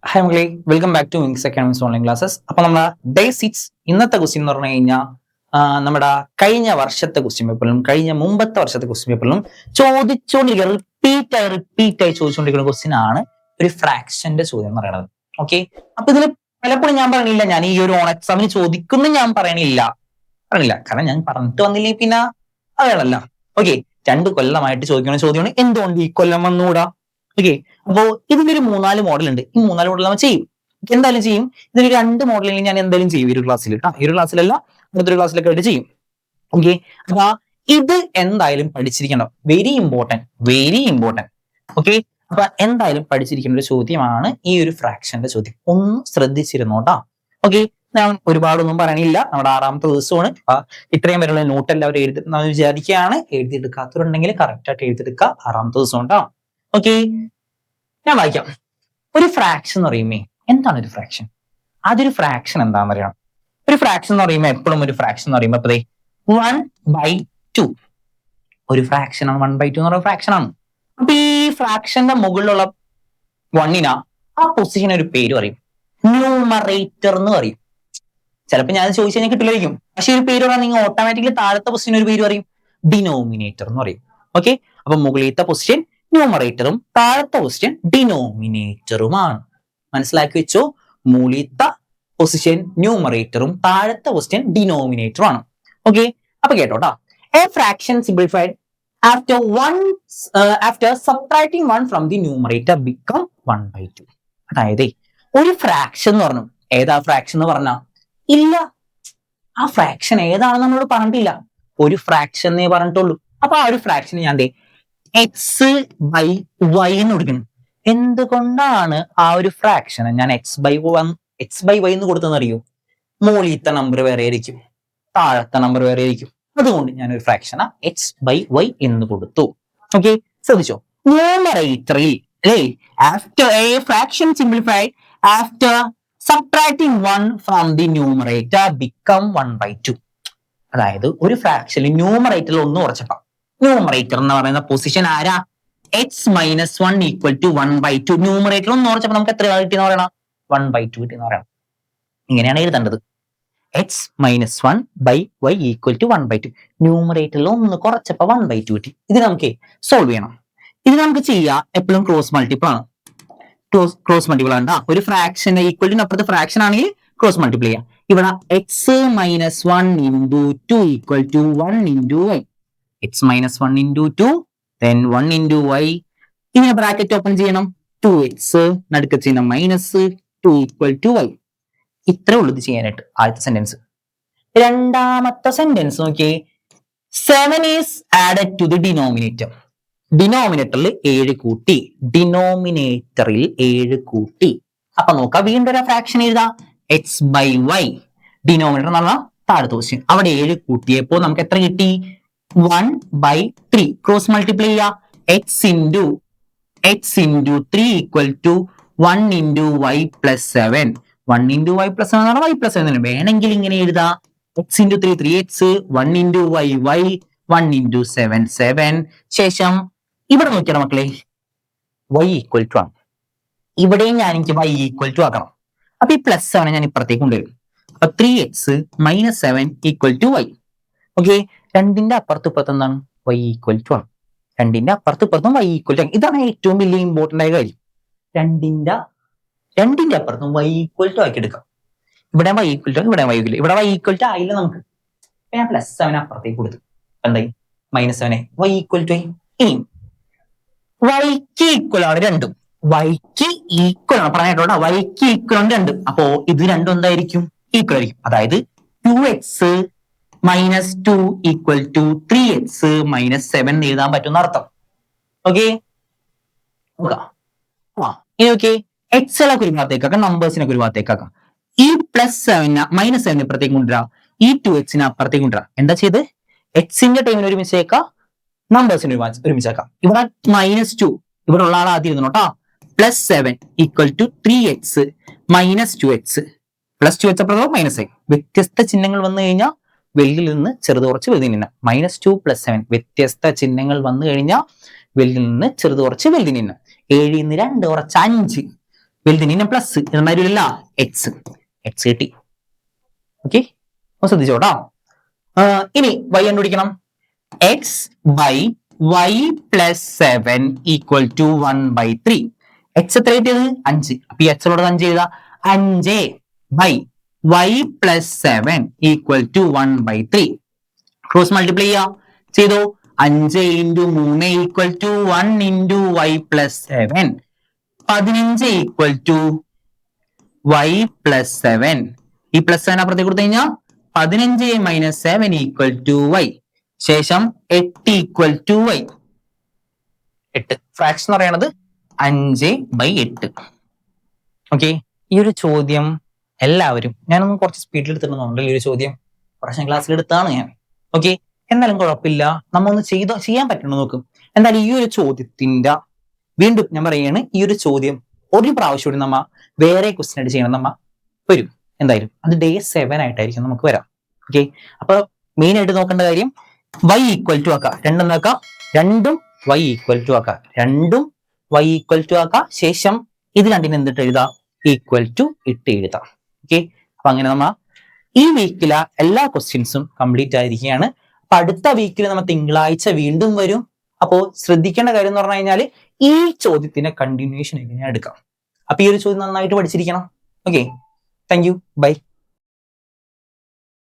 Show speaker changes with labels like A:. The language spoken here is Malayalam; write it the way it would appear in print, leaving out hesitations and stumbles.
A: ഹായ് മകളെ, welcome back to Wings Academics online classes. അപ്പൊ നമ്മുടെ ഡേ 6 ഇന്നത്തെ ക്വസ്റ്റ്യൻ എന്ന് പറഞ്ഞു കഴിഞ്ഞാൽ നമ്മുടെ കഴിഞ്ഞ വർഷത്തെ ക്വസ്റ്റ്യൻ പേപ്പറിലും കഴിഞ്ഞ മുമ്പത്തെ വർഷത്തെ ക്വസ്റ്റ്യൻ പേപ്പറിലും ചോദിച്ചുകൊണ്ടിരിക്കുന്ന റിപ്പീറ്റായി ചോദിച്ചുകൊണ്ടിരിക്കുന്ന ക്വസ്റ്റ്യൻ ആണ് ഒരു ഫ്രാക്ഷന്റെ ചോദ്യം എന്ന് പറയുന്നത്. ഓക്കെ, അപ്പൊ ഇതിൽ പലപ്പോഴും ഞാൻ പറയണില്ല, ഞാൻ ഈ ഒരു ഓൺ എക്സാമിന് ചോദിക്കുന്നു ഞാൻ പറയണില്ല, കാരണം ഞാൻ പറഞ്ഞിട്ട് വന്നില്ലെങ്കിൽ പിന്നെ അയാളല്ല. ഓക്കെ, 2 കൊല്ലമായിട്ട് ചോദിക്കുന്ന ചോദ്യമാണ് എന്തുകൊണ്ട് ഈ കൊല്ലം വന്നുകൂടാ. ഓക്കെ, അപ്പോ ഇതിന്റെ ഒരു 3-4 മോഡൽ ഉണ്ട്. ഈ 3-4 മോഡൽ നമ്മൾ ചെയ്യും, എന്തായാലും ചെയ്യും. ഇതിന് 2 മോഡലിൽ ഞാൻ എന്തായാലും ചെയ്യും ഈ ഒരു ക്ലാസ്സിൽ. ഈ ഒരു ക്ലാസ്സിലല്ല, അടുത്തൊരു ക്ലാസ്സിലൊക്കെ ആയിട്ട് ചെയ്യും. ഓക്കെ, അപ്പൊ ഇത് എന്തായാലും പഠിച്ചിരിക്കണം, വെരി ഇമ്പോർട്ടന്റ്. ഓക്കെ, അപ്പൊ എന്തായാലും പഠിച്ചിരിക്കേണ്ട ഒരു ചോദ്യമാണ് ഈ ഒരു ഫ്രാക്ഷന്റെ ചോദ്യം. ഒന്ന് ശ്രദ്ധിച്ചിരുന്നോട്ടാ. ഓക്കെ, ഞാൻ ഒരുപാടൊന്നും പറയണില്ല, നമ്മുടെ 6ാമത്തെ ദിവസമാണ്. ഇത്രയും വരെയുള്ള നോട്ട് എല്ലാവരും എഴുതുന്ന വിചാരിക്കുകയാണ്. എഴുതിയെടുക്കാത്തവരുണ്ടെങ്കിൽ കറക്റ്റ് ആയിട്ട് എഴുതിയെടുക്കുക. 6ാമത്തെ ദിവസം ഉണ്ടാ. ഓക്കെ, ഞാൻ വായിക്കാം. ഒരു ഫ്രാക്ഷൻ എന്ന് പറയുമ്പോ എന്താണ് ഒരു ഫ്രാക്ഷൻ? അതൊരു ഫ്രാക്ഷൻ എന്താണെന്ന് അറിയണം. ഒരു ഫ്രാക്ഷൻ എന്ന് പറയുമ്പോൾ എപ്പോഴും ഒരു ഫ്രാക്ഷൻ എന്ന് പറയുമ്പോൾ 1/2 ഒരു ഫ്രാക്ഷൻ ആണ്. 1/2 എന്ന് പറയുന്ന ഫ്രാക്ഷൻ ആണ്. അപ്പൊ ഈ ഫ്രാക്ഷന്റെ മുകളിലുള്ള 1 ആ പൊസിഷൻ ഒരു പേര് പറയും, ന്യൂമറേറ്റർ എന്ന് പറയും. ചിലപ്പോൾ ഞാൻ ചോദിച്ചു കഴിഞ്ഞാൽ കിട്ടില്ലായിരിക്കും, പക്ഷെ ഒരു പേര് പറഞ്ഞാൽ നിങ്ങൾ ഓട്ടോമാറ്റിക്കലി താഴത്തെ പൊസിഷൻ ഒരു പേര് പറയും, ഡിനോമിനേറ്റർ എന്ന് പറയും. ഓക്കെ, അപ്പൊ മുകളിലത്തെ പൊസിഷൻ ന്യൂമറേറ്ററും താഴത്തെ പൊസിഷൻ ഡിനോമിനേറ്ററുമാണ്. മനസ്സിലാക്കി വെച്ചോ, മുകളിലത്തെ പൊസിഷൻ ന്യൂമറേറ്ററും താഴത്തെ പൊസിഷൻ ഡിനോമിനേറ്ററും ആണ്. ഓക്കെ, അപ്പൊ കേട്ടോട്ടാ. A fraction simplified after subtracting 1 from the numerator become 1/2. അതായത് ഒരു ഫ്രാക്ഷൻ എന്ന് പറഞ്ഞു, ഏതാ ഫ്രാക്ഷൻ എന്ന് പറഞ്ഞാ ഇല്ല, ആ ഫ്രാക്ഷൻ ഏതാണെന്ന് നമ്മളോട് പറഞ്ഞിട്ടില്ല, ഒരു ഫ്രാക്ഷൻ എന്നേ പറഞ്ഞിട്ടുള്ളൂ. അപ്പൊ ആ ഒരു ഫ്രാക്ഷന് ഞാൻ x/y എന്ന് കൊടുക്കണം. എന്തുകൊണ്ടാണ് ആ ഒരു ഫ്രാക്ഷന് ഞാൻ x/y എന്ന് കൊടുത്തെന്ന് അറിയോ? മുകളിലത്തെ നമ്പർ വേറെ ആയിരിക്കും, താഴത്തെ നമ്പർ വേറെ ആയിരിക്കും. അതുകൊണ്ട് ഞാൻ ഒരു ഫ്രാക്ഷന് x/y എന്ന് കൊടുത്തു. ഓക്കെ, ശ്രദ്ധിച്ചോ. ന്യൂമറേറ്ററിൽ അല്ലേ, after A fraction simplified after subtracting 1 from the numerator become 1/2. അതായത് ഒരു ഫ്രാക്ഷനിൽ ന്യൂമറേറ്ററിൽ 1 കുറച്ചപ്പോ ന്യൂമറേറ്റർ എന്ന് പറയുന്ന പൊസിഷൻ ആരാ? x-1 = 1/2. ന്യൂമറേറ്റർ 1 കുറച്ചപ്പോ നമുക്ക് എത്ര കിട്ടിയെന്ന് പറയണം? 1/2 കിട്ടിയെന്ന് പറയണം. ഇങ്ങനെയാണ് എഴുതേണ്ടത്. x-1/y = 1/2. ന്യൂമറേറ്ററിൽ 1 കുറച്ചപ്പോ 1/2 കിട്ടി. ഇത് നമുക്ക് സോൾവ് ചെയ്യണം. ഇത് നമുക്ക് ചെയ്യാം, എപ്പോഴും ക്രോസ് മൾട്ടിപ്പിൾ ആണ്. ക്രോസ് മൾട്ടിപ്പിൾ ആണ്. ഒരു ഫ്രാക്ഷൻ ഈക്വൽ അപ്പുറത്തെ ഫ്രാക്ഷൻ ആണെങ്കിൽ ക്രോസ് മൾട്ടിപ്പിൾ ചെയ്യാം. ഇവിടെ x-1 × 2 = 1 × y. x-1 × 2 then 1 × y. ഇങ്ങനെ ബ്രാക്കറ്റ് ഓപ്പൺ ചെയ്യണം. 2x നടുക്ക് ചെയ്യണം -2 = y. ഇത്രേ ഉള്ളൂ ഇത് ചെയ്യാനായിട്ട്. ആദ്യത്തെ സെന്റൻസ്. രണ്ടാമത്തെ സെന്റൻസ് നോക്കിയേ. 7 is added to the denominator. ഡിനോമിനേറ്ററിൽ 7 കൂട്ടി, ഡിനോമിനേറ്ററിൽ 7 കൂട്ടി. അപ്പൊ നോക്കാം, വീണ്ടും ഒരു ഫ്രാക്ഷൻ എഴുതാം, x/y. ഡിനോമിനേറ്റർ എന്ന് പറഞ്ഞാൽ താഴത്തെ പൊസിഷൻ, അവിടെ 7 കൂട്ടിയപ്പോ നമുക്ക് എത്ര കിട്ടി? 1/3. ക്രോസ് മൾട്ടിപ്ലൈ ചെയ്യാം. x × 3 = 1 × y + 7. 1 × y + 7 y + 7 വേണമെങ്കിൽ ഇങ്ങനെ എഴുതാം, x × 3 3x, 1 × y y, 1 × 7 7. ശേഷം ഇവിടെ നോക്കിയാണ് മക്കളെ, y = ആണ്. ഇവിടെയും ഞാൻ എനിക്ക് y = ആക്കണം. അപ്പൊ ഈ +7 ഞാൻ ഇപ്പുറത്തേക്ക് കൊണ്ടുവരും. അപ്പൊ 3x - 7 = y. ഓക്കെ, രണ്ടിന്റെ അപ്പുറത്തും ഇപ്പുറത്തും എന്താണ്? y = ആണ്. രണ്ടിന്റെ അപ്പുറത്തും ഇപ്പുറത്തും y = ആണ്. ഇതാണ് ഏറ്റവും വലിയ ഇമ്പോർട്ടന്റ് ആയ കാര്യം. രണ്ടിന്റെ അപ്പുറത്തും y = ആക്കി എടുക്കാം. ഇവിടെ y = ഇവിടെ y = ഇവിടെ y = ആയില്ല നമുക്ക്. ഞാൻ +7 അപ്പുറത്തേക്ക് കൊടുത്തു. എന്തായി? -7 y = ഇനി yക്ക് ഈക്വൽ ആണ് രണ്ടും. yക്ക് ഈക്വൽ ആണ് പറഞ്ഞിട്ടുള്ള, yക്ക് ഈക്വൽ ആണ് രണ്ടും. അപ്പോ ഇത് രണ്ടും എന്തായിരിക്കും? ഈക്വൽ ആയിരിക്കും. അതായത് 2x - 2 = 3x - 7 എഴുതാൻ പറ്റുന്ന അർത്ഥം. ഓക്കെ, ഇനി ഓക്കെ, എക്സിലൊക്കെ ഒരു ഭാഗത്തേക്കാക്കാം, നമ്പേഴ്സിനൊക്കെ ഒരു ഭാഗത്തേക്കാക്കാം. ഈ -7 ഇപ്പുറത്തേക്ക് കൊണ്ടുവരാം, ഈ 2x അപ്പുറത്തേക്ക് കൊണ്ടുവരാം. എന്താ ചെയ്ത്? എക്സിന്റെ ടൈമിന് ഒരുമിച്ചേക്കാം, നമ്പേഴ്സിന് ഒരുമിച്ചാക്കാം. ഇവിടെ -2 ഇവിടെ ഉള്ള ആൾ ആദ്യം എഴുതണോട്ടാ. +7 = 3x - 2x. +2 അപ്പുറത്തോ -7. വ്യത്യസ്ത ചിഹ്നങ്ങൾ വന്നു കഴിഞ്ഞാൽ വെളിയിൽ നിന്ന് ചെറുത് കുറച്ച് വലുതിൽ നിന്ന്. -2 + 7 വ്യത്യസ്ത ചിഹ്നങ്ങൾ വന്നു കഴിഞ്ഞാൽ വെളിയിൽ നിന്ന് ചെറുത് കുറച്ച് വലുതിൽ നിന്ന്. 7 ൽ നിന്ന് 2 കുറച്ച് 5. വലുതിന് പ്ലസ് 2 എക്സ് കിട്ടി. ഓക്കെ, ശ്രദ്ധിച്ചോട്ടോ. ഇനി y കണ്ടുപിടിക്കണം. X by y plus 7 equal to 1/3. X എത്ര കിട്ടിയത്? 5. അപ്പൊ ഈ എക്സിനോട് 5 എഴുതാ. 5 by y plus 7 equal to 1/3. Cross multiply ചെയ്തോ. 5 × 3 equal to 1 × y plus 7. 15 equal to y plus 7. ഈ പ്ലസ് 7 അപ്പുറത്തേക്ക് കൊടുത്തു കഴിഞ്ഞാൽ 15 മൈനസ് 7 ഈക്വൽ ടു y. ശേഷം 8 ഈക്വൽ ടു y. 8 ഫ്രാക്ഷൻ എന്ന് പറയുന്നത് 5/8. ഓക്കെ, ഈ ഒരു ചോദ്യം എല്ലാവരും, ഞാനൊന്നും കുറച്ച് സ്പീഡിൽ എടുത്തിട്ടുണ്ടെന്നുണ്ട്. ഈ ഒരു ചോദ്യം പ്രശ്ന ക്ലാസ്സിൽ എടുത്താണ് ഞാൻ. ഓക്കെ, എന്നാലും കുഴപ്പമില്ല, നമ്മ ഒന്ന് ചെയ്യാൻ പറ്റണം നോക്കും. എന്തായാലും ഈ ഒരു ചോദ്യത്തിന്റെ വീണ്ടും ഞാൻ പറയുകയാണ്, ഈ ഒരു ചോദ്യം ഒരു പ്രാവശ്യം കൂടി നമ്മ വേറെ ക്വസ്റ്റ്യൻ ആയിട്ട് ചെയ്യണം. നമ്മ വരും എന്തായാലും, അത് day 7 ആയിട്ടായിരിക്കും നമുക്ക് വരാം. ഓക്കെ, അപ്പൊ മെയിൻ ആയിട്ട് നോക്കേണ്ട കാര്യം y ഈക്വൽ ടു ആക്കാം. രണ്ടും y ഈക്വൽ ടു ആക്കാം. y ഈക്വൽ ടു ആക്കാം. ശേഷം ഇത് രണ്ടിന് എന്തിട്ട് എഴുതാം? ഈക്വൽ ടു ഇട്ട് എഴുതാം. ഓക്കെ, അപ്പൊ അങ്ങനെ നമ്മ ഈ വീക്കിലെ എല്ലാ ക്വസ്റ്റ്യൻസും കംപ്ലീറ്റ് ആയിരിക്കുകയാണ്. അപ്പൊ അടുത്ത വീക്കിൽ നമ്മൾ തിങ്കളാഴ്ച വീണ്ടും വരും. അപ്പോ ശ്രദ്ധിക്കേണ്ട കാര്യം എന്ന് പറഞ്ഞു കഴിഞ്ഞാൽ ഈ ചോദ്യത്തിന്റെ കണ്ടിന്യൂഷൻ എങ്ങനെയാ എടുക്കാം. അപ്പൊ ഈ ഒരു ചോദ്യം നന്നായിട്ട് പഠിച്ചിരിക്കണം. Okay, thank you, by.